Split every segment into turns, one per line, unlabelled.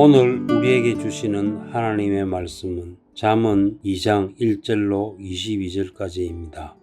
오늘 우리에게 주시는 하나님의 말씀은 잠언 2장 1절로 22절까지입니다.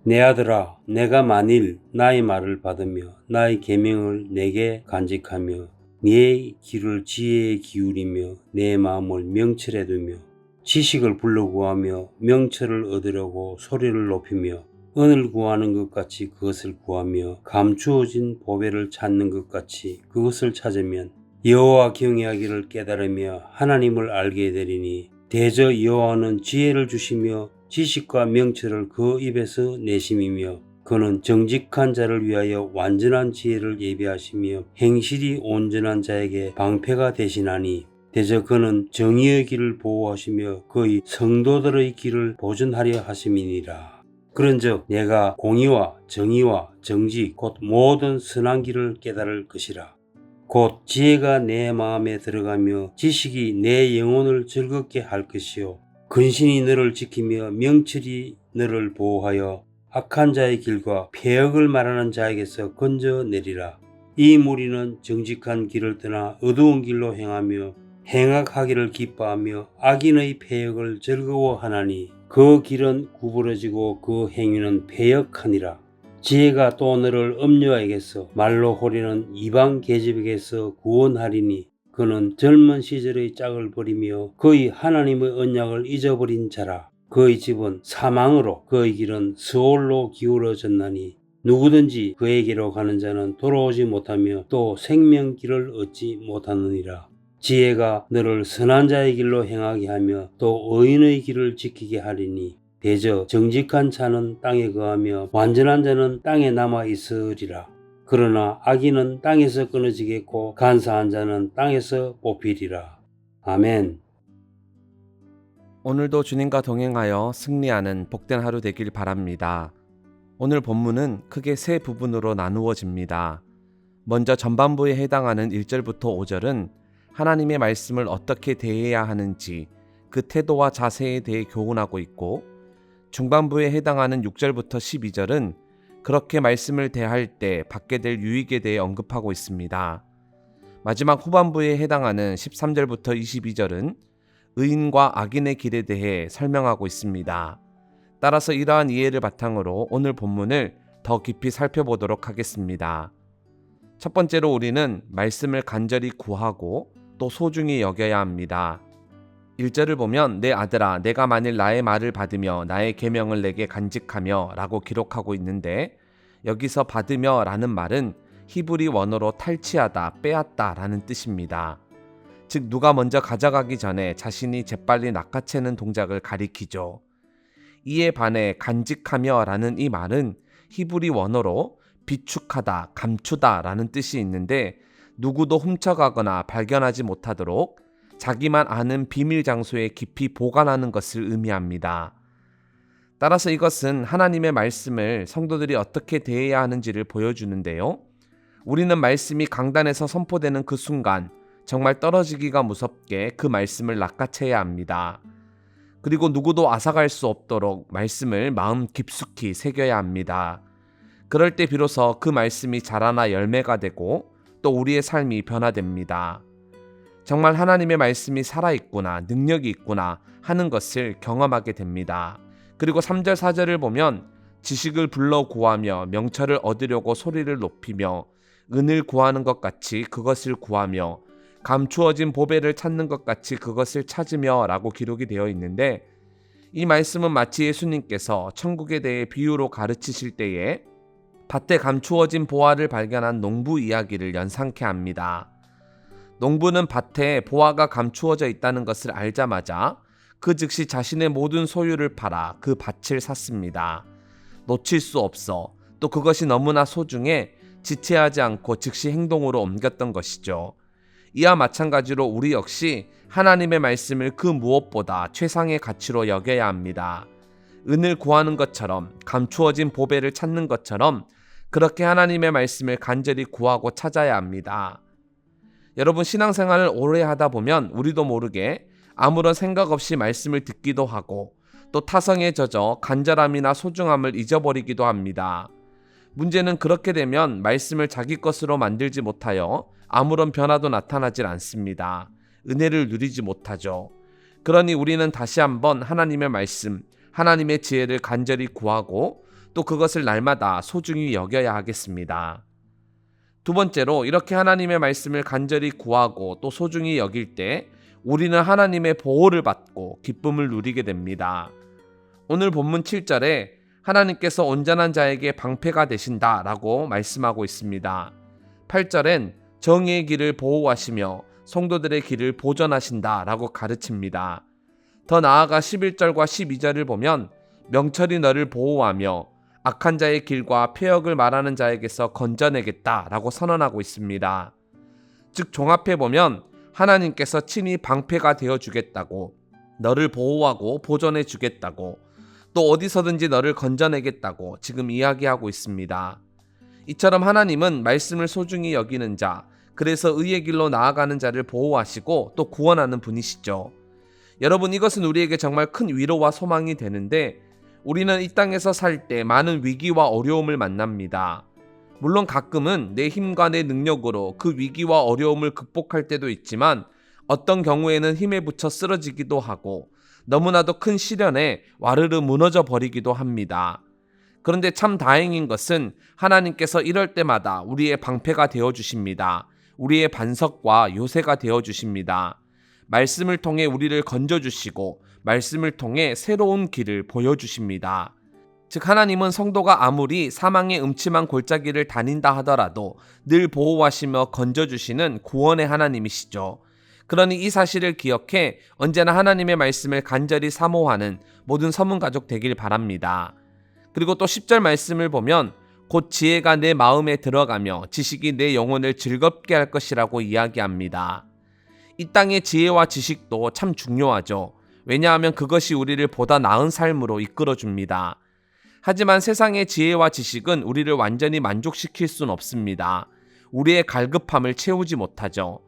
내 아들아, 내가 만일 나의 말을 받으며 나의 계명을 내게 간직하며 네 귀를 지혜에 기울이며 내 마음을 명철에 두며 지식을 불러구하며 명철을 얻으려고 소리를 높이며 은을 구하는 것 같이 그것을 구하며 감추어진 보배를 찾는 것 같이 그것을 찾으면 여호와 경외하기를 깨달으며 하나님을 알게 되리니 대저 여호와는 지혜를 주시며 지식과 명철을 그 입에서 내심이며 그는 정직한 자를 위하여 완전한 지혜를 예비하시며 행실이 온전한 자에게 방패가 되시나니 대저 그는 정의의 길을 보호하시며 그의 성도들의 길을 보존하려 하심이니라. 그런즉 내가 공의와 정의와 정직 곧 모든 선한 길을 깨달을 것이라. 곧 지혜가 내 마음에 들어가며 지식이 내 영혼을 즐겁게 할 것이요 근신이 너를 지키며 명철이 너를 보호하여 악한 자의 길과 패역을 말하는 자에게서 건져내리라. 이 무리는 정직한 길을 떠나 어두운 길로 행하며 행악하기를 기뻐하며 악인의 패역을 즐거워하나니 그 길은 구부러지고 그 행위는 패역하니라. 지혜가 또 너를 음녀에게서 말로 호리는 이방 계집에게서 구원하리니 그는 젊은 시절의 짝을 버리며 그의 하나님의 언약을 잊어버린 자라. 그의 집은 사망으로 그의 길은 스올로 기울어졌나니 누구든지 그에게로 가는 자는 돌아오지 못하며 또 생명길을 얻지 못하느니라. 지혜가 너를 선한 자의 길로 행하게 하며 또 의인의 길을 지키게 하리니 대저 정직한 자는 땅에 거하며 완전한 자는 땅에 남아 있으리라. 그러나 악인은 땅에서 끊어지겠고 간사한 자는 땅에서 뽑히리라. 아멘.
오늘도 주님과 동행하여 승리하는 복된 하루 되길 바랍니다. 오늘 본문은 크게 세 부분으로 나누어집니다. 먼저 전반부에 해당하는 1절부터 5절은 하나님의 말씀을 어떻게 대해야 하는지 그 태도와 자세에 대해 교훈하고 있고, 중반부에 해당하는 6절부터 12절은 그렇게 말씀을 대할 때 받게 될 유익에 대해 언급하고 있습니다. 마지막 후반부에 해당하는 13절부터 22절은 의인과 악인의 길에 대해 설명하고 있습니다. 따라서 이러한 이해를 바탕으로 오늘 본문을 더 깊이 살펴보도록 하겠습니다. 첫 번째로 우리는 말씀을 간절히 구하고 또 소중히 여겨야 합니다. 1절을 보면 내 아들아 내가 만일 나의 말을 받으며 나의 계명을 내게 간직하며 라고 기록하고 있는데, 여기서 받으며 라는 말은 히브리 원어로 탈취하다, 빼앗다 라는 뜻입니다. 즉 누가 먼저 가져가기 전에 자신이 재빨리 낚아채는 동작을 가리키죠. 이에 반해 간직하며 라는 이 말은 히브리 원어로 비축하다, 감추다 라는 뜻이 있는데, 누구도 훔쳐가거나 발견하지 못하도록 자기만 아는 비밀 장소에 깊이 보관하는 것을 의미합니다. 따라서 이것은 하나님의 말씀을 성도들이 어떻게 대해야 하는지를 보여주는데요. 우리는 말씀이 강단에서 선포되는 그 순간 정말 떨어지기가 무섭게 그 말씀을 낚아채야 합니다. 그리고 누구도 앗아갈 수 없도록 말씀을 마음 깊숙이 새겨야 합니다. 그럴 때 비로소 그 말씀이 자라나 열매가 되고 또 우리의 삶이 변화됩니다. 정말 하나님의 말씀이 살아있구나, 능력이 있구나 하는 것을 경험하게 됩니다. 그리고 3절 4절을 보면 지식을 불러 구하며 명철을 얻으려고 소리를 높이며 은을 구하는 것 같이 그것을 구하며 감추어진 보배를 찾는 것 같이 그것을 찾으며 라고 기록이 되어 있는데, 이 말씀은 마치 예수님께서 천국에 대해 비유로 가르치실 때에 밭에 감추어진 보화를 발견한 농부 이야기를 연상케 합니다. 농부는 밭에 보화가 감추어져 있다는 것을 알자마자 그 즉시 자신의 모든 소유를 팔아 그 밭을 샀습니다. 놓칠 수 없어 또 그것이 너무나 소중해 지체하지 않고 즉시 행동으로 옮겼던 것이죠. 이와 마찬가지로 우리 역시 하나님의 말씀을 그 무엇보다 최상의 가치로 여겨야 합니다. 은을 구하는 것처럼, 감추어진 보배를 찾는 것처럼 그렇게 하나님의 말씀을 간절히 구하고 찾아야 합니다. 여러분, 신앙생활을 오래 하다 보면 우리도 모르게 아무런 생각 없이 말씀을 듣기도 하고 또 타성에 젖어 간절함이나 소중함을 잊어버리기도 합니다. 문제는 그렇게 되면 말씀을 자기 것으로 만들지 못하여 아무런 변화도 나타나질 않습니다. 은혜를 누리지 못하죠. 그러니 우리는 다시 한번 하나님의 말씀, 하나님의 지혜를 간절히 구하고 또 그것을 날마다 소중히 여겨야 하겠습니다. 두 번째로, 이렇게 하나님의 말씀을 간절히 구하고 또 소중히 여길 때 우리는 하나님의 보호를 받고 기쁨을 누리게 됩니다. 오늘 본문 7절에 하나님께서 온전한 자에게 방패가 되신다라고 말씀하고 있습니다. 8절엔 정의의 길을 보호하시며 성도들의 길을 보전하신다라고 가르칩니다. 더 나아가 11절과 12절을 보면 명철이 너를 보호하며 악한 자의 길과 폐역을 말하는 자에게서 건져내겠다라고 선언하고 있습니다. 즉 종합해보면 하나님께서 친히 방패가 되어주겠다고, 너를 보호하고 보전해 주겠다고, 또 어디서든지 너를 건져내겠다고 지금 이야기하고 있습니다. 이처럼 하나님은 말씀을 소중히 여기는 자, 그래서 의의 길로 나아가는 자를 보호하시고 또 구원하는 분이시죠. 여러분, 이것은 우리에게 정말 큰 위로와 소망이 되는데, 우리는 이 땅에서 살 때 많은 위기와 어려움을 만납니다. 물론 가끔은 내 힘과 내 능력으로 그 위기와 어려움을 극복할 때도 있지만, 어떤 경우에는 힘에 부쳐 쓰러지기도 하고 너무나도 큰 시련에 와르르 무너져 버리기도 합니다. 그런데 참 다행인 것은 하나님께서 이럴 때마다 우리의 방패가 되어주십니다. 우리의 반석과 요새가 되어주십니다. 말씀을 통해 우리를 건져주시고 말씀을 통해 새로운 길을 보여주십니다. 즉 하나님은 성도가 아무리 사망의 음침한 골짜기를 다닌다 하더라도 늘 보호하시며 건져주시는 구원의 하나님이시죠. 그러니 이 사실을 기억해 언제나 하나님의 말씀을 간절히 사모하는 모든 서문가족 되길 바랍니다. 그리고 또 10절 말씀을 보면 곧 지혜가 내 마음에 들어가며 지식이 내 영혼을 즐겁게 할 것이라고 이야기합니다. 이 땅의 지혜와 지식도 참 중요하죠. 왜냐하면 그것이 우리를 보다 나은 삶으로 이끌어줍니다. 하지만 세상의 지혜와 지식은 우리를 완전히 만족시킬 수는 없습니다. 우리의 갈급함을 채우지 못하죠.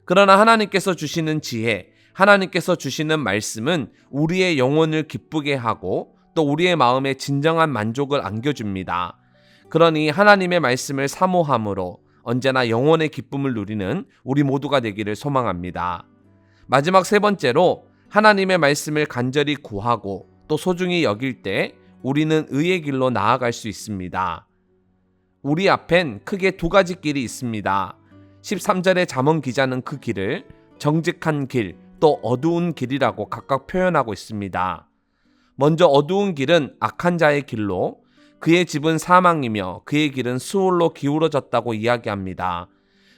그러나 하나님께서 주시는 지혜, 하나님께서 주시는 말씀은 우리의 영혼을 기쁘게 하고 또 우리의 마음에 진정한 만족을 안겨줍니다. 그러니 하나님의 말씀을 사모함으로 언제나 영혼의 기쁨을 누리는 우리 모두가 되기를 소망합니다. 마지막 세 번째로, 하나님의 말씀을 간절히 구하고 또 소중히 여길 때 우리는 의의 길로 나아갈 수 있습니다. 우리 앞엔 크게 두 가지 길이 있습니다. 13절의 잠언 기자는 그 길을 정직한 길, 또 어두운 길이라고 각각 표현하고 있습니다. 먼저 어두운 길은 악한 자의 길로, 그의 집은 사망이며 그의 길은 수올로 기울어졌다고 이야기합니다.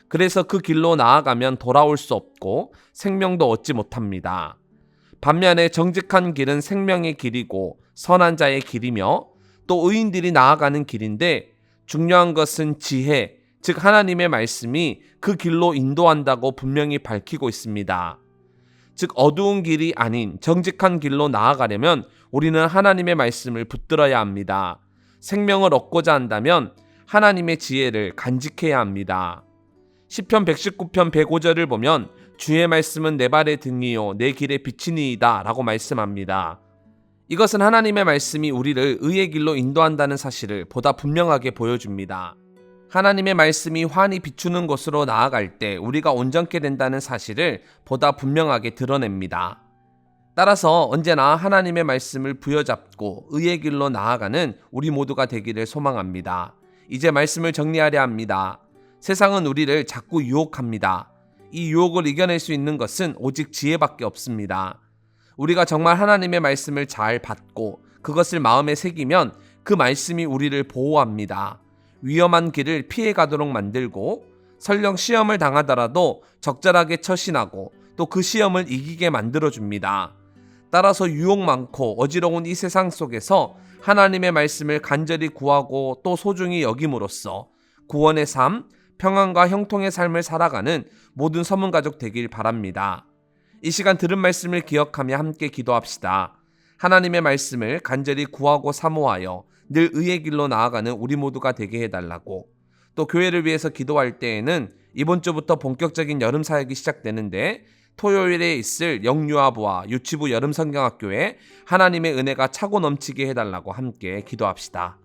그래서 그 길로 나아가면 돌아올 수 없고 생명도 얻지 못합니다. 반면에 정직한 길은 생명의 길이고 선한 자의 길이며 또 의인들이 나아가는 길인데, 중요한 것은 지혜, 즉 하나님의 말씀이 그 길로 인도한다고 분명히 밝히고 있습니다. 즉 어두운 길이 아닌 정직한 길로 나아가려면 우리는 하나님의 말씀을 붙들어야 합니다. 생명을 얻고자 한다면 하나님의 지혜를 간직해야 합니다. 시편 119편 105절을 보면 주의 말씀은 내 발의 등이요 내 길의 빛이니이다 라고 말씀합니다. 이것은 하나님의 말씀이 우리를 의의 길로 인도한다는 사실을 보다 분명하게 보여줍니다. 하나님의 말씀이 환히 비추는 곳으로 나아갈 때 우리가 온전케 된다는 사실을 보다 분명하게 드러냅니다. 따라서 언제나 하나님의 말씀을 부여잡고 의의 길로 나아가는 우리 모두가 되기를 소망합니다. 이제 말씀을 정리하려 합니다. 세상은 우리를 자꾸 유혹합니다. 이 유혹을 이겨낼 수 있는 것은 오직 지혜밖에 없습니다. 우리가 정말 하나님의 말씀을 잘 받고 그것을 마음에 새기면 그 말씀이 우리를 보호합니다. 위험한 길을 피해 가도록 만들고 설령 시험을 당하더라도 적절하게 처신하고 또 그 시험을 이기게 만들어줍니다. 따라서 유혹 많고 어지러운 이 세상 속에서 하나님의 말씀을 간절히 구하고 또 소중히 여김으로써 구원의 삶, 평안과 형통의 삶을 살아가는 모든 서문가족 되길 바랍니다. 이 시간 들은 말씀을 기억하며 함께 기도합시다. 하나님의 말씀을 간절히 구하고 사모하여 늘 의의 길로 나아가는 우리 모두가 되게 해달라고, 또 교회를 위해서 기도할 때에는 이번 주부터 본격적인 여름 사역이 시작되는데 토요일에 있을 영유아부와 유치부 여름 성경학교에 하나님의 은혜가 차고 넘치게 해달라고 함께 기도합시다.